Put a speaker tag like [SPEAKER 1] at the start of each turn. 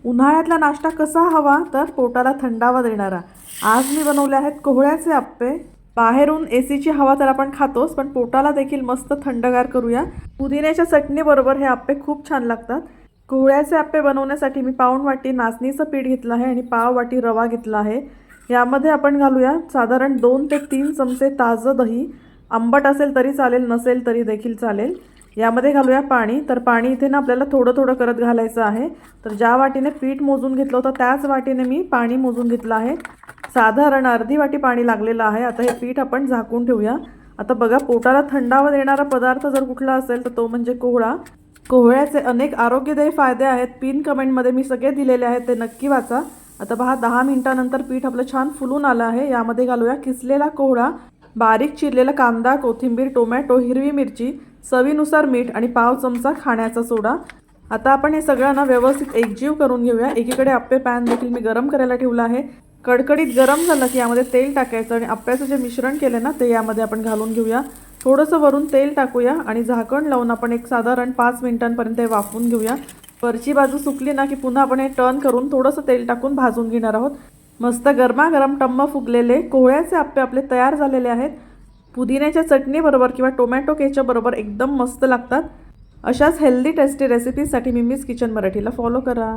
[SPEAKER 1] उन्हाळ्यातला नाश्ता कसा हवा तर पोटाला थंडावा देणारा। आज मी बनवले आहेत कोहळ्याचे आप्पे। बाहेरून एसीची हवा तर आपण खातोच, पण पोटाला देखील मस्त थंडगार करूया। पुदिन्याच्या चटणी बरोबर हे आप्पे खूप छान लागतात। कोहळ्याचे आप्पे बनवण्यासाठी मी पाऊण वाटी नाचणीचं पीठ घेतलं आहे आणि पाव वाटी रवा घेतला आहे। यामध्ये आपण घालूया साधारण 2 ते 3 चमचे ताजं दही। आंबट असेल तरी चालेल, नसेल तरी देखील चालेल। यामध्ये घालूया पाणी। तर पाणी इथे ना आपल्याला थोडं थोडं करत घालायचं आहे। तर ज्या वाटीने पीठ मोजून घेतलं होतं त्याच वाटीने मी पाणी मोजून घेतलं आहे। साधारण अर्धी वाटी पाणी लागलेलं आहे। आता हे पीठ आपण झाकून ठेवूया। आता बघा, पोटाला थंडावा देणारा पदार्थ जर कुठला असेल तर तो म्हणजे कोहळा। कोहळ्याचे अनेक आरोग्यदायी फायदे आहेत। पिन कमेंटमध्ये मी सगळे दिलेले आहेत, ते नक्की वाचा। आता पहा, 10 मिनिटांनंतर पीठ आपलं छान फुलून आलं आहे। यामध्ये घालूया किसलेला कोहळा, बारीक चिरलेला कांदा, कोथिंबीर, टोमॅटो, हिरवी मिरची, चवीनुसार मीठ आणि पाव चमचा खाण्याचा सोडा। आता आपण हे सगळं ना व्यवस्थित एकजीव करून घेऊया। एकीकडे आप्पे पॅन देखील मी गरम करायला ठेवला आहे। कडकडीत गरम झालं की यामध्ये तेल टाकायचं आणि आप्प्याचं जे मिश्रण केलं ना ते यामध्ये आपण घालून घेऊया। थोडंसं वरून तेल टाकूया आणि झाकण लावून आपण एक साधारण 5 मिनिटांपर्यंत हे वाफवून घेऊया। वरची बाजू सुकली ना की पुन्हा आपण हे टर्न करून थोडंसं तेल टाकून भाजून घेणार आहोत। मस्त गरमागरम टम्म फुगलेले कोहळ्याचे आप्पे आपले तयार झालेले आहेत। पुदिन्याच्या चटणी बरोबर किंवा टोमॅटो केचप बरोबर एकदम मस्त लागतात। अशाच हेल्दी टेस्टी रेसिपीजसाठी मिमीज किचन मराठीला फॉलो करा।